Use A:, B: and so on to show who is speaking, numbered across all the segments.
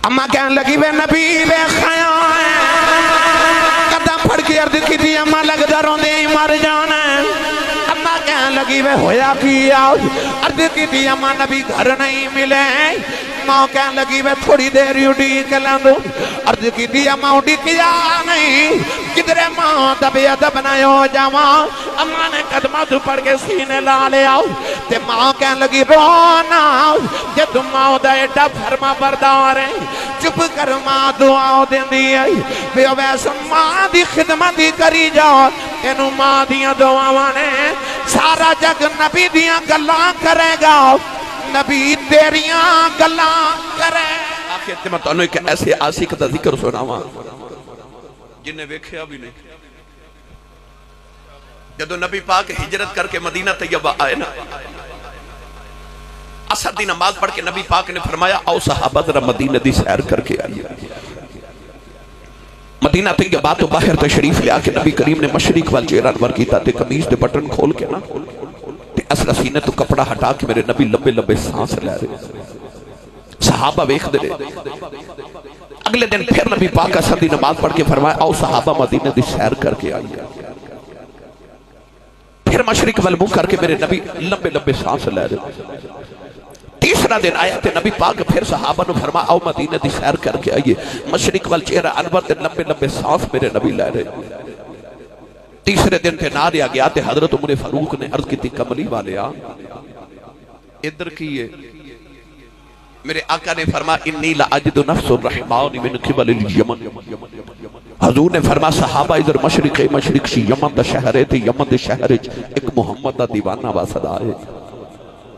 A: اما کہنے لگی وے نبی وے خیال قدم پھڑ کے عرض کی تھی اما لگتا روندے ہی مر جانا ہے اما کہنے لگی وے ہویا کیا عرض کی تھی اما نبی گھر نہیں ملے ماں کہنے لگی وے تھوڑی دیر اڈی کے لندو عرض کی تھی اما اڈی کیا نہیں کدھرے ماں دبی ادب نہ ہو جاواں اما نے قدمہ تو پڑھ کے سینے لا لے آؤ تے ماں کہنے لگی رونا جے تم ماں دا ایڈا فرما بردار ہے چپ کر ماں دعاؤں دیں دی بے ویسا ماں دی خدمت دی کری جاؤ تینوں ماں دیاں دعاواں نے سارا جگ نبی دیاں گلاں کرے گا نبی تیریاں گلاں کرے آخر تے میں تو انہوں ایک ایسے عاشق دا ذکر سناواں جنہیں ویکھیا بھی نہیں جدو نبی پاک ہجرت کر کے مدینہ طیبہ آئے نا عصر دی نماز پڑھ کے نبی پاک نے فرمایا آؤ صحابہ ذرا مدینہ دی سیر کر کے آئیے مدینہ طیبہ تو باہر تشریف لے آکے نبی کریم نے مشرق وال چہرہ انور کیتا تے قمیض دے بٹن کھول کے نا تے اصل سینے تو کپڑا ہٹا کے میرے نبی لمبے لمبے سانس لے رہے صحابہ ویکھ دے اگلے دن پھر نبی پاک عصر دی نماز پڑھ کے فرمایا آؤ صحابہ مدینہ دی سیر کر کے آئیے پھر مشرق والمنہ کر کے میرے نبی لمبے لمبے سانس لے رہے تیسرا دن آیا تے نبی پاک پھر صحابہ نے فرمایا آؤ مدینہ دی سیر کر کے آئیے مشرق وال چہرہ انور تے لمبے لمبے سانس میرے نبی لے رہے تیسرے دن تے نار آ گیا تے حضرت عمر فاروق نے عرض کی تھی کملی والے ادھر کیے میرے آقا نے فرمایا انی لأجد نفس الرحمن من قبل الیمن حضور نے فرمایا صحابہ ادھر مشرق سی یمن دا شہر ہے تے یمن دے شہر ایک محمد دا دیوانہ واسد آئے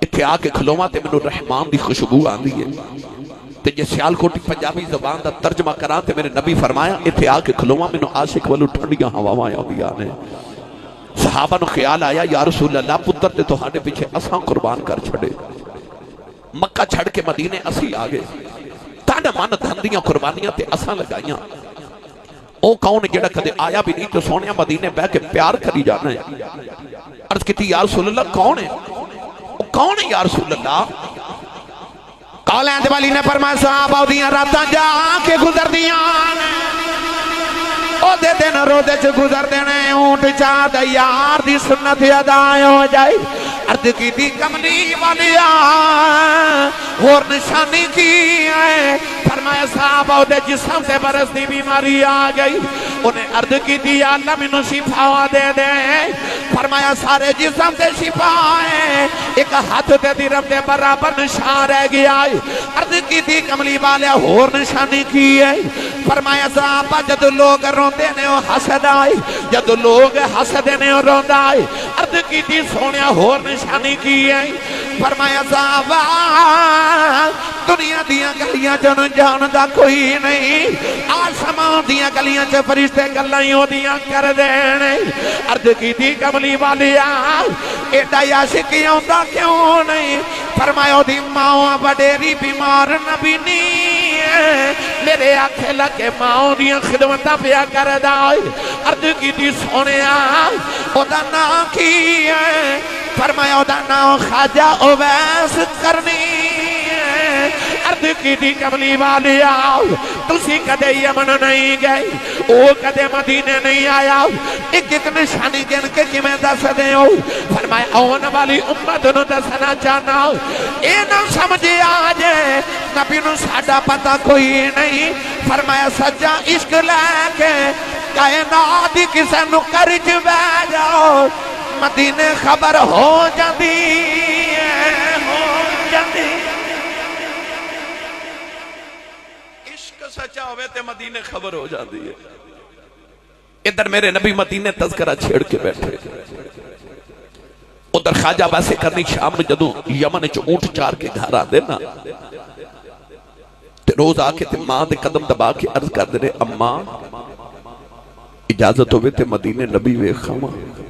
A: اتھے آ کے کھلوما تے منو رحمان دی خوشبو آندی ہے تے جے سیال کوٹی پنجابی زبان دا ترجمہ کران تے میرے نبی فرمایا اتھے آ کے کھلوما منو عاشق والو ٹھنڈیاں ہواواں آندیاں نے صحابہ نو خیال آیا یا رسول اللہ پتر تے تو ہانے پیچھے اساں قربان کر چھڑے مکہ چھڑ کے مدینے اسی آگے تانا مان دھندیاں قربانیاں تے اساں لگائیاں او کون جڑا کدے آیا بھی نہیں تو سونیا مدینے بہ کے پیار کری جانا ہے عرض کیتی یا رسول اللہ کون ہے کون ہے یا رسول اللہ کالین والی نے فرمایا صحابہ دیاں راتاں جا کے گزر دیاں او دے دن رو دے چھ گزر دینے اونٹ چاہ دے یار دی سنت ادا ہو جائے عرض کی دی کملی والی اور نشانی کی ہے فرمایا صحابہ دے جسم سے برس دی بیماری آ گئی انہیں عرض کی دی اللہ منو شفا دے دے فرمایا سارے جسم سے شفا ہے ایک ہاتھ دے دی رب دے برابر نشان رہ گیا ہے عرض کی دی کملی والے اور نشانی کی ہے فرمایا صحابہ جد لوگ روندے نے وہ حسد آئی جد لوگ حسد نے وہ روند آئی عرض کی دی سونیا اور نشانی کی ہے فرمایا صحابہ دنیا دیاں گلیاں جن جاندہ کوئی نہیں آسمان دیاں گلیاں چے فرشتے گلائیوں دیاں کر دینے عرض کی دی کملی والیا ایڈا یاشقی ہوندہ کیوں نہیں فرمایا دی ماں بڑیری بیمار نبی نہیں ہے میرے آنکھیں لگے ماں دیاں خدمتہ پیا کر دائی عرض کی دی سونیا او دا نا کی ہے فرمایا دا نا خواجہ اویس کرنی ہے عرض کی دی کملی والی آؤ تسی کدے یمن نہیں گئی او کدے مدینے نہیں آیا ایک ایک نشانی گن کے کی میں دس دے ہو فرمایا آن والی امت نو دسنا چاہنا ہو اے نہ سمجھے آجے نبی نو ساڑا پتا کوئی نہیں فرمایا سجا عشق لے کے کائنات کسے نو کرج بے جاؤ مدینے خبر ہو جاندی ہو جاندی عشق سچا ہوئے تے مدینے خبر ہو جاندی ہے ادھر میرے نبی مدینے تذکرہ چھیڑ کے بیٹھے ادھر خواجہ باسے کرنی شام میں جدو یمن چو اونٹ چار کے گھر آ دینا تے روز آکے تے ماں دے قدم دبا کے عرض کر دے اماں اجازت ہوئے تے مدینے نبی وے خواہ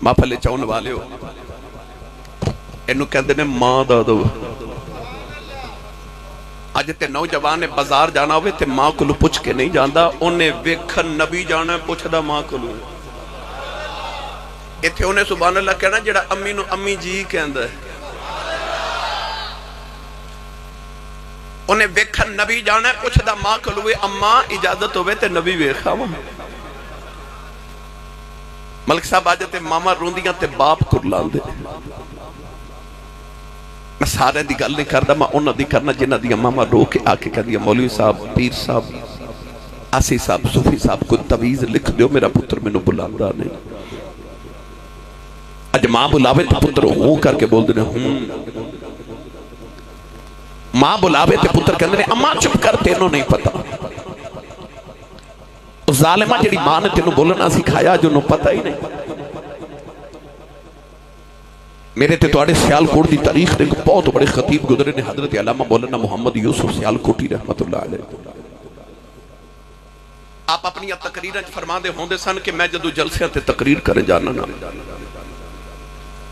A: ماں پھلے چاؤن والے ہو انہوں کہتے ہیں ماں دادو آج تے نوجوان نے بازار جانا ہوئے تے ماں کو لو پوچھ کے نہیں جاندہ انہیں ویکھن نبی جانا ہے پوچھ دا ماں کو لو اتھے انہیں سبحان اللہ کہنا جڑا امی نو امی جی کہندہ ہے
B: انہیں ویکھن نبی جانا ہے، پوچھدا ماں کلوے اماں اجازت ہوئے تے نبی ویکھا وہ ملک صاحب آ جاتے ماما روندیاں تے باپ کرلان دے. میں سارے دی گل نہیں کردا، میں انہاں دی کرنا جنہاں دی ماما رو کے آ کے کہہ دیا مولوی صاحب، پیر صاحب، آسی صاحب، صوفی صاحب کوئی تویز لکھ دیو، میرا پتر میں نو بلاندا نہیں. اج ماں بلاوے تو پتر ہوں کر کے بول دینے ہوں. ماں بلاوے تے پتر کہندے نے اماں چپ کر تینوں نہیں پتا. ظالمہ جڑی ماں نے تینوں بولنا سکھایا جو نو پتہ ہی نہیں. میرے تے توڑے سیالکوٹ دی تاریخ دے بہت بڑے خطیب گزرے نے، حضرت علامہ مولانا محمد یوسف سیالکوٹی رحمت اللہ علیہ. آپ اپنی تقریریں فرما دے ہوندے سن کہ میں جدو جلسے تے تقریر کرے جانا نا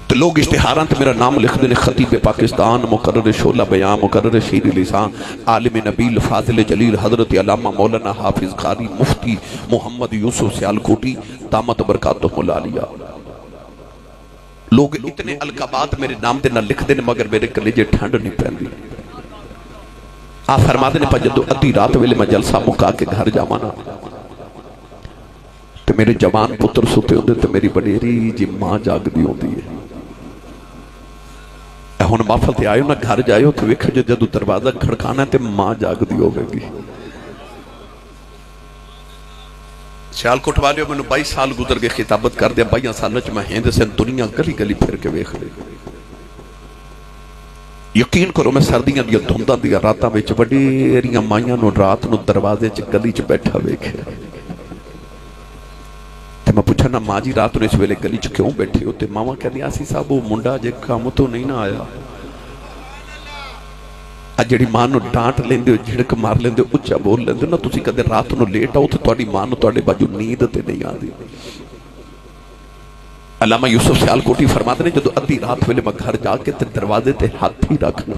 B: تو لوگ اشتہاراں تے میرا نام لکھ دینے، خطیب پاکستان، مقرر شعلہ بیان، مقرر شیر لسان، عالم نبیل، فاضل جلیل، حضرت علامہ مولانا حافظ قاری مفتی محمد یوسف سیالکوٹی دامت برکاتہ العالیہ. لوگ اتنے القابات میرے نام دے نہ لکھ دینے مگر میرے کلیجے ٹھنڈ نہیں پہن دی. آپ فرما دینے پا جدو ادھی رات ویلے میں جلسہ مکا کے گھر جامانا تو میرے جوان پتر سوتے ہوندے تو میری بڑیری جی ماں جاگ دی ہوندی ہے. ہون محفل تے آئے ہو نا گھر جائے ہو تو ویکھو جدو دروازہ کھڑکانا ہے تو ماں جاگ دی ہوگے گی. سیالکوٹ والے میں نے 22 سال گزر کے خطابت کر دیا. 22 سال میں ہندے سے دنیا گلی گلی پھر کے ویکھ لے. یقین کرو میں سردیاں دیا دھنداں دیا راتاں وچ وڈیریاں مائیاں نو رات نو دروازے چ گلی چ بیٹھا ویکھے. تے میں پوچھا نا ماں جی رات نو اس ویلے گلی چ کیوں بیٹھے ہو؟ تے ماما کہندی آسی صاحب وہ منڈا جے کام تو نہیں نہ آیا. جڑی ماں نو ڈانٹ لیندے ہو، جھڑک مار لیندے ہو، اچھا بول لیندے ہو نا، تسی کدے رات نو لیٹ آؤ تو تواڈی ماں نو تواڈے باجو نیند تے نہیں آندی. علامہ یوسف سیالکوٹی فرماتے ہیں جدو ادھی رات ویلے میں گھر جا کے تے دروازے تے ہاتھ ہی رکھنا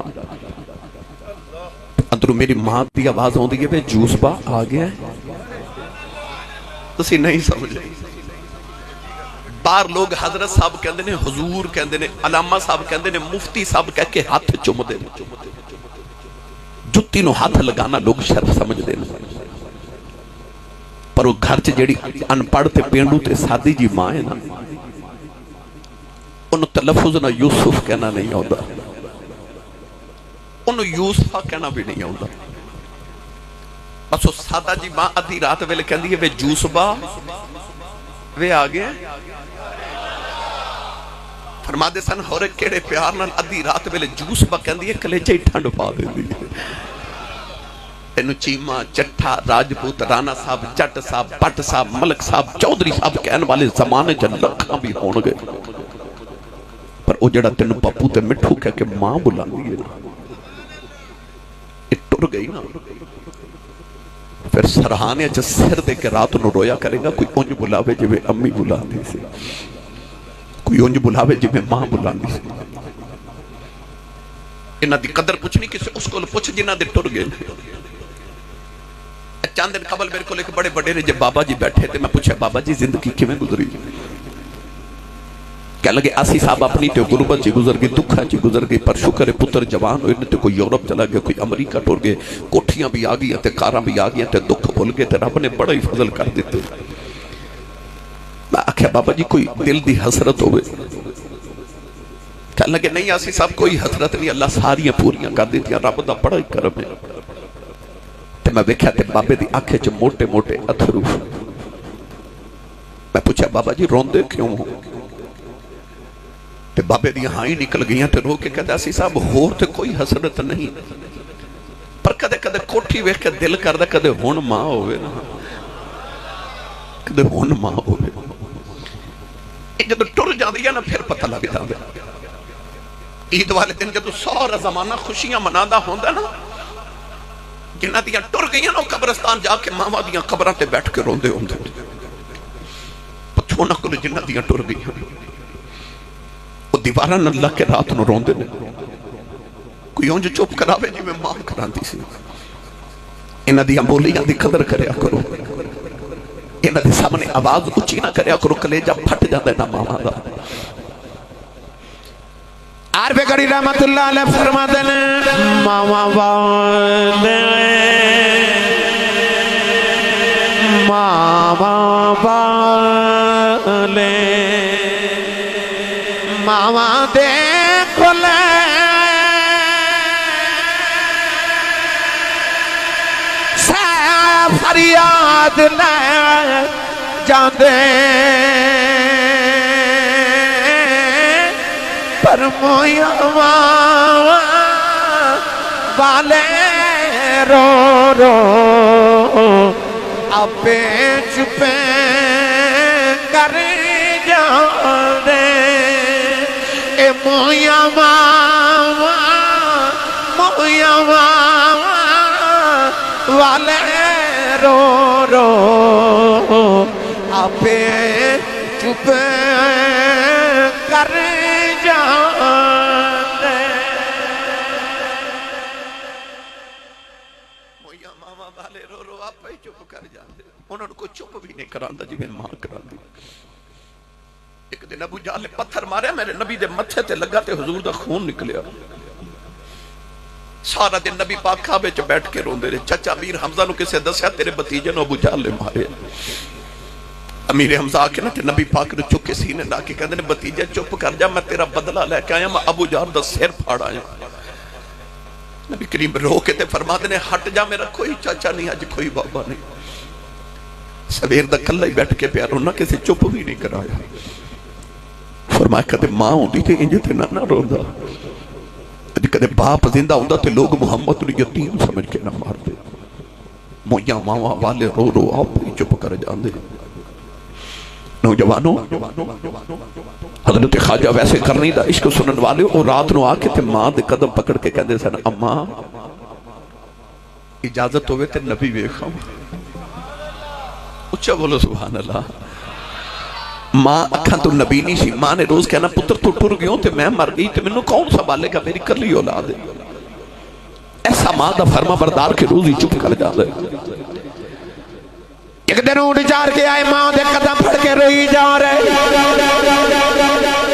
B: اندروں میری ماں دی آواز ہوندی ہے، بے جوس با آ گیا ہے. تسی نہیں سمجھے. بار لوگ حضرت صاحب کہندے نے، حضور کہندے نے، علامہ صاحب کہندے نے، مفتی صاحب کہہ کے ہاتھ چم دے. جتی نو ہاتھ لگانا لوگ شرف سمجھ دے. پر وہ گھر چ جیڑی ان پڑھ تے پینڈو تے سادی جی ماں ہے نا، انہوں تلفظ نہ یوسف کہنا نہیں ہوتا، انہوں یوسفہ کہنا بھی نہیں ہوتا. بس وہ سادہ جی ماں ادھی رات ویلے کہندی ہے، وے جوسبا وے آگے فرما دے سن ہورے کیڑے پیار نال ادھی رات ویلے جوسبا کہندی ہے، کلیجے ٹھنڈ پا دے دی. تینو چیمہ، چٹھا، راجپوت، رانا صاحب، جٹ صاحب، پٹ صاحب، ملک صاحب، چودری صاحب کہن والے زمانے جن لکھاں بھی ہون گئے، پر او جڑا تینو پپو تے مٹھو کہہ کے ماں بلا دیئے نا، یہ ٹر گئی نا. پھر سرحانے جس سر دے کے رات نو رویا کرے گا. کوئی اونج بلاوے جی میں امی بلا دی سے، کوئی اونج بلاوے جی میں ماں بلا دی سے. انہاں دی قدر پوچھنی کسے اس کو پوچھ جنہاں دے ٹر گئے. چند دن قبل میرے کو ایک بڑے بڑے نے جب بابا جی بیٹھے تھے، میں پوچھا بابا جی زندگی کیویں گزری؟ کہہ لگے آسی صاحب اپنی تے غربت چی گزر گئی، دکھا چی گزر گئی، پر شکر پتر جوان ہوئے نے تے کوئی یورپ چلا گیا، کوئی امریکہ ٹور گئے، کوٹھیاں بھی آگئی تے کاراں بھی آگئی تے دکھ بھول گئے تے رب نے بڑا ہی فضل کر دیتے. میں آکھیا بابا جی کوئی دل دی حسرت ہوئے؟ کہہ لگے نہیں آسی صاحب کوئی حسرت نہیں، اللہ ساریاں پوریاں کر دیتی ہیں، رب دا بڑا ہی کرم ہے. میں ویکھیا تے بابے دی آنکھیں چ موٹے موٹے اتھرو. میں پوچھا بابا جی روندے کیوں ہو؟ تے بابے دی ہاں ہی نکل گئیاں تے رو کے کہتا سی صاحب ہور تے کوئی حسرت نہیں، پر کدے کدے کوٹھی ویکھ کے دل کردا کدے ہن ماں ہوئے نا، کدے ہن ماں ہوئے. جدو ٹر جاندی ہے نا پھر پتہ لگ جاندا. عید والے دن جدو سارا زمانہ خوشیاں منادا ہوندا نا، جنہ دیاں ٹر گئیاں نا قبرستان جا کے ماما دیاں قبراں تے بیٹھ کے روندے ہوندے. پچھونا کل جنہ دیاں ٹر گئیاں وہ دیواراں اللہ کے رات نو روندے نے. کوئی اونج چپ کراوے جی میں ماں کراندی سی. انہاں دیاں بولیاں دی قدر کریا کرو، انہاں دے سامنے آواز اچھی نہ کریا کرو، کلیجہ پھٹ جاندا ہے نا ماما دا.
A: عارف گڑی رحمت اللہ علیہ فرماتے ہیں ماما والے ماما والے ماما دیکھو لے فریاد لے جاندے پر مویا والے رو رو اپے چپے کر جاندے اے مویا والے رو رو اپے چپے کر جاندے مویا ماما والے رو رو آپ ہی چپ کر جاندے انہوں نے کوئی چپ بھی نہیں کراندہ جی میں ماں کراندی ایک دن ابو جہل نے پتھر مارے میرے نبی دے متھے تے لگا تے حضور دا خون نکلیا سارا دن نبی پاک کعبے چ بیٹھ کے روندے رہے چچا امیر حمزہ نو کسے دسیا تیرے بتیجے نو ابو جہل نے مارے امیر حمزہ آکے نا تے نبی پاک نے چکے سینے لا کے کہندے نے بتیجے چپ کر جا میں تیرا بدلہ لے کے آیا میں ابو جہل دا سر پھاڑ آیا نبی کریم رو کے تے فرماتے نے ہٹ جا میرا کوئی چاچا نہیں آج کوئی بابا نہیں سویر دا کلہ ہی بیٹھ کے پیاروں نہ کسی چپ بھی نہیں کرایا فرمایا کہتے ماں ہوندی تے انجے تے نہ روندا کہتے باپ زندہ ہوندہ تے لوگ محمد نے یتیم سمجھ کے نہ مار دے مویا ماما والے رو رو آپ ہی چپ کر جاندے نوجوانوں حضرت خواجہ ویسے کرنی دا عشق سنن والے اور رات نو آکے تے ماں دے قدم پکڑ کے کہتے سن اماں اجازت ہوئے تے نبی ویکھاں اچھا بولو سبحان اللہ ماں اکھاں تو نبی نہیں سی ماں نے روز کہنا پتر تو ٹر گئوں تے میں مر گئی تے میں نے کون سنبھالے گا میری کلی اولاد ہے ایسا ماں دا فرما بردار کے روز ہی چپ کر جاندے ایک دن اونٹ چار کے آئے ماں دے قدم پھڑ کے روئی جا رہے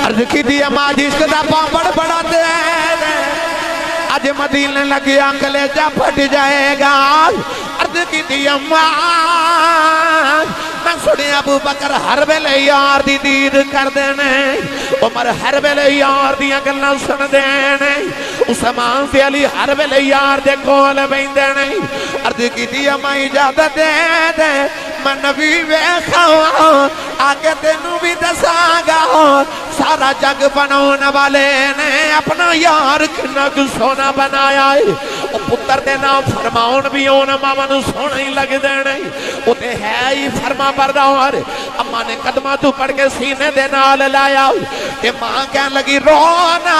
A: عرض کی دیا ماں جس قدم پاپڑ بڑا دے آج مدینے لگیا کلیجہ پھٹ جائے گا عرض کی دیا ماں میں سنے ابو بکر ہر ویلے یار دی دید کر دینے عمر ہر ویلے یار دیا گلنا سن دینے عثمان سے علی ہر ویلے یار دے کول بین دینے عرض کی دیا میں اجازت دے دے میں نبی ویکھاں آگے تینوں بھی دساگا سارا جگ بناون والے نے اپنا یار کنک سونا بنایا ہے وہ پتر دے نام فرماؤن بھی ہونا ماما نو سونا ہی لگ دینے وہ تے ہے ہی فرما بردار اماں نے قدمہ تو پڑھ کے سینے دے نال لایا تے ماں کہنے لگی رونا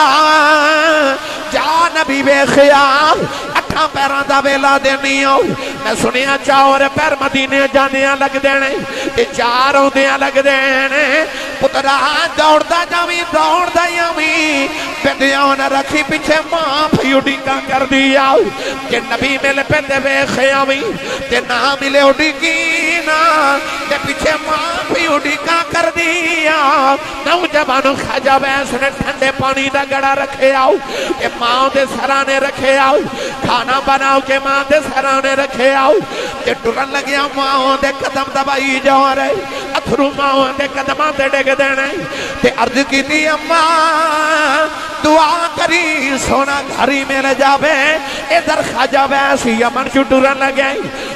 A: جا نبی بے خیال اٹھا پیران دا ویلا دینی ہو میں سنیا چاور پیر مدینے جانیاں لگ دینے تے چاروں دیاں لگ دینے پترہ دوڑ دا جامی دوڑ دا یامی پیدیوں نہ رکھی پیچھے ماں پھیوڑی کا کر دیا کہ نبی ملے پیدے بے خیامی تے نہ ملے اڑی کی نا تے پیچھے ماں پھیوڑی کا کر دیا نوجوانوں خواجہ ویس نے ٹھنڈے پانی دا گڑا رکھے آؤ کہ ماں دے سرانے رکھے آؤ کھانا بناؤ کہ ماں دے سرانے رکھے آؤ کہ ٹرن لگیا ماں دے قدم دبائی جا رہے اتھرو ماں دے قدمہ دے ڈگ دینے تے عرض کی دی اماں دعا کری سونا گھری میں لے جاوے ادھر خواجہ ویسی یمن چو ٹرن لگے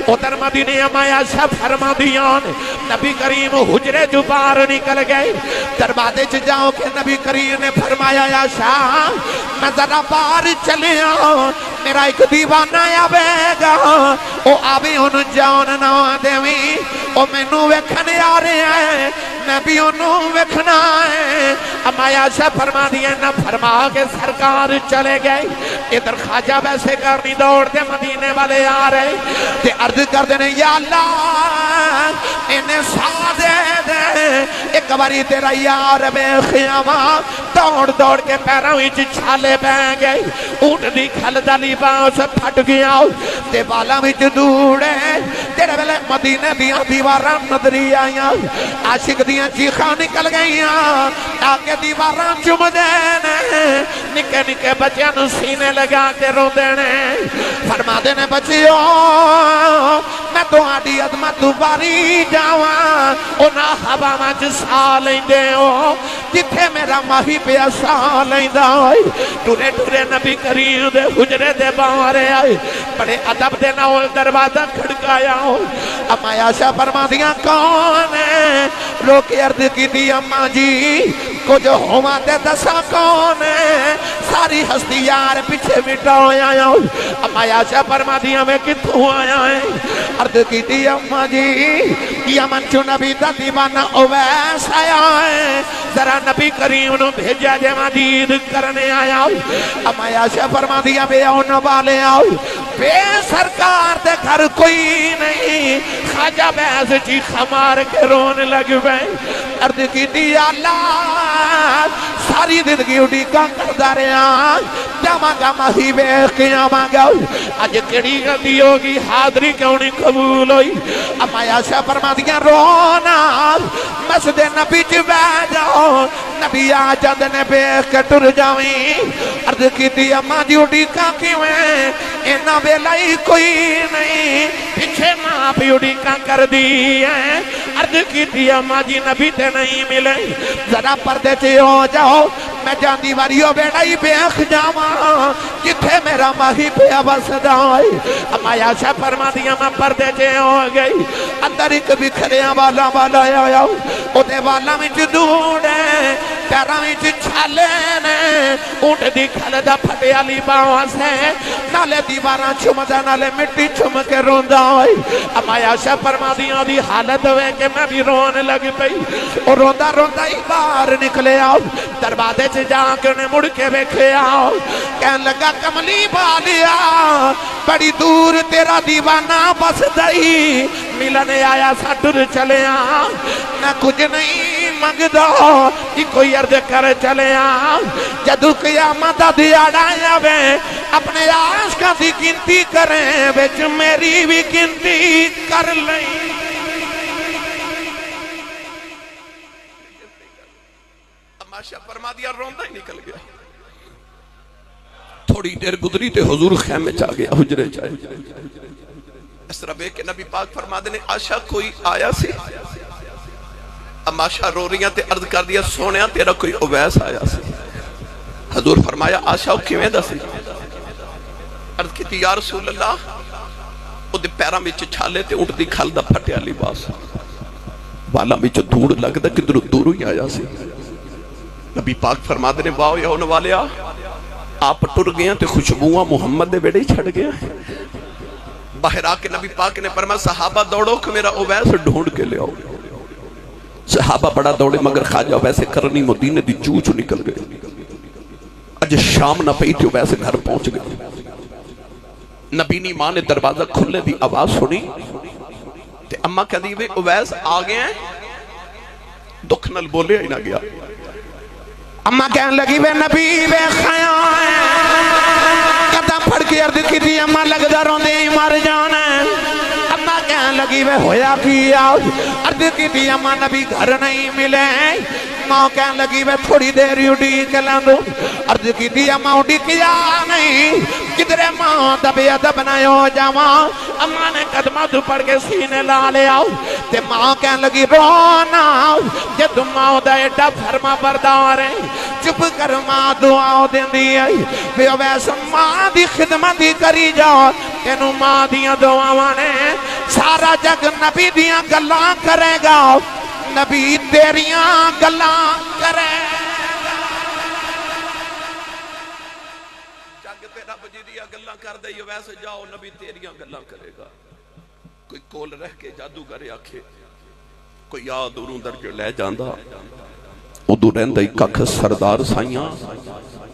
A: ادھر مدینے امایا شب فرما دیان نبی کریم حجرے جو بار نکل گئے دروازے چ جاؤ کہ نبی کریم نے فرمایا یا شاہ میں ذرا بار چلے آؤں میرا ایک دیوانہ آوے گا او آبی ان جان نہ دیوی او میں نو ویکھنے آ رہے ہیں میں بھی انہوں ویکھنا ہے امایا شاہ فرما دیئے نہ فرما کے سرکار چلے گئے ادھر خواجہ ویسے کرنی دوڑ دے مدینے والے آ رہے تے عرض کر دینے یا اللہ انہیں سادے دے ایک باری تیرا یار بے خیامہ دوڑ دوڑ کے پیروں وچ چھالے بہ گئے اونٹ دی کھل دا لباس پھٹ گیا تے بالاں وچ دوڑے تیرے ویلے مدینے دیاں دیواراں نظری آئیاں عاشق دیاں چیخاں نکل گئیاں آکے دیواراں چم دینے نکے نکے بچیاں نو سینے لگا کے رو دینے فرما دینے بچیوں میں تو آڈی عظمت باری جاواں اونا ہوا مچ سا لیندے ہو جتھے میرا ماہی پہ سا لیندہ ہوئی ٹورے ٹورے نبی کریم دے حجرے دے باہرے آئے بڑے ادب دے ناول دروازہ کھڑکایا ہو اما عائشہ فرما دیا کون ہے رو کے عرض کی دی اما جی کو جو ہوا تے دسا کون ہے ساری ہستی یار پیچھے مٹا آیا ہو اما عائشہ فرما دیا میں کتوں آیا ہے عرض کی دی اما جی یمن چو نبی دا دیوانہ اویس آیا ہے ذرا نبی کریم نو بھیجا جے مدید کرنے آیا ہو اما عائشہ فرما دیا بے آؤ والے آؤ بے سرکار دے گھر کوئی نہیں خواجہ بیس جی خمار کے رونے لگ گئے عرض کی دی اللہ ساری زندگی اٹھی کا کردہ رہا جاما گا مہی بے قیامہ گا آج کڑی غلطی ہوگی حاضری کیوں نہیں قبول ہوئی اما عائشہ فرما دیا رونا مسجد نبی چ بیٹھ جاؤ نبی آجد نے بے کٹر جاویں عرض کی دی اما جی اٹھی کا کیویں اینا بیلائی کوئی نہیں پیچھے ماں بھی اٹھی کا کر دی ہے عرض کی دی اما جی نبی تے نہیں ملے ذرا پردے چے ہو جاؤ میں جاندی واریو بیڑائی بیخ جاواں جتھے میرا ماہی پہ بسدا ہوئی اما عائشہ فرما دیا میں پردے چے ہو گئی اندر ایک بکھریاں والا آیا او دے والا میں دوڑے پیراں وچ چھالے نے اونٹ دی کھل دا پھٹے علی باواں سے نالے دیواراں چمدا نالے مٹی چم کے روندا ہوئی اما عائشہ فرما دیا دی حالت ہوئے کہ میں بھی رونے لگ پئی اور روندا روندا ہی باہر نکلے آؤ دروازے سے جا کے انہیں مڑ کے بیٹھے آؤ کہنے لگا کملی بالیا بڑی دور تیرا دیوانہ بس دئی ملنے آیا سٹر چلے آ نہ کچھ نہیں منگدا کہ کوئی عرض کر چلے آ جدو قیامت دیاڑا آوے اپنے عاشقاں دی گنتی کریں وچ میری بھی گنتی کر لیں عائشہ فرما دیا روندہ ہی نکل گیا تھوڑی دیر گزری تے حضور خیمے چاہ گیا حجرے چاہے اس طرح بے کہ نبی پاک فرما دینے عائشہ کوئی آیا سی عائشہ رو رہی ہیں تے عرض کر دیا سونیا تیرا کوئی اویس آیا سی حضور فرمایا عائشہ کیویں دا سی عرض کی یا رسول اللہ او دے پیراں وچ چھالے تے اونٹ دی کھل دا پھٹیا لباس والا وچ دھوڑ لگدا کدھروں دوروں ہی آیا سی نبی پاک فرما دینے واؤ یا ہونے والے آپ ٹر گئے تے خوشبوواں محمد دے بیڑے ہی چھڑ گئے باہر آ کے نبی پاک نے فرمایا صحابہ دوڑو کہ میرا اویس ڈھونڈ کے لے آؤ صحابہ بڑا دوڑے مگر خواجہ ویسے کرنی مدینے دی چوچ نکل گئے اج شام نہ پئی تھی ویسے گھر پہنچ گئے نبی نی ماں نے دروازہ کھلنے دی آواز سنی تے اماں کہہ دی اویس آ گئے ہیں دکھ نل بولے ہی نہ گیا اماں کہنے لگی وے نبی وے خیال قدم پھڑ کے عرض کی تھی اماں لگ دا روندے ہی مر جانا اماں کہنے لگی وے ہویا کیا عرض کی تھی اماں نبی گھر نہیں ملے ماں کہنے لگی وے تھوڑی دیر اڈی کے لندو عرض کی تھی اماں اڈی کیا نہیں کدھرے ماں دبے ادب نہ ہو جاواں اماں نے قدمہ تو پڑھ کے سینے لا لے آؤ تے ماں کہنے لگی رونا جے تم ماں دا ایڈا فرما بردار ہے چپ کر ماں دعاؤں دیں دی بے ویسا ماں دی خدمت دی کری جاؤ تینو ماں دیاں دعاواں نے سارا جگ نبی دیاں گلاں کرے گا نبی تیریاں گلاں کرے جگ تے رب جی دیاں گلاں کر دے ویسے جاؤ نبی تیریاں گلاں کرے گا کوئی کول رہ کے جادوگر آکھے کوئی یاد اروں در جو لے جاندہ ادو رہندہ ہی ککھ سردار سائیاں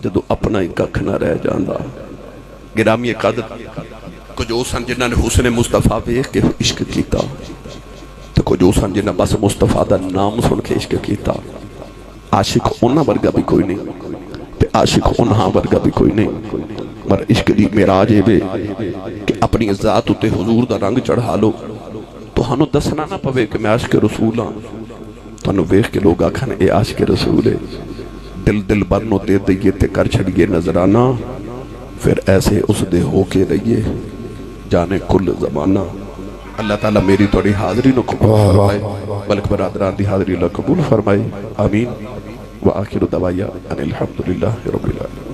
A: جدو اپنا ہی ککھ نہ رہ جاندہ گرامی قدر کچھ اوسن جنہاں نے حسن مصطفیٰ بے کہ عشق کیتا تو
B: کچھ جو سن جنہیں بس مصطفیٰ دا نام سن کے عشق کیتا عاشق انہاں ورگا بھی کوئی نہیں تے عاشق انہاں ورگا بھی کوئی نہیں مر عشق دی معراج ہے کہ اپنی ذات تے حضور دا رنگ چڑھا لو تو ہنو دسنا نہ پوے کہ میں عاشق رسول ہاں تو ہنو ویخ کے لوگ آکھن اے عاشق رسول ہے دل دل برنو دے دئیے تے کر چھڑیے نظرانہ پھر ایسے اس دے ہو کے رہیے جانے کل زمانہ اللہ تعالیٰ میری توڑی حاضری نو قبول فرمائے بلک برادران دی حاضری اللہ قبول فرمائے آمین وآخر دعوایا ان الحمدللہ رب العالمین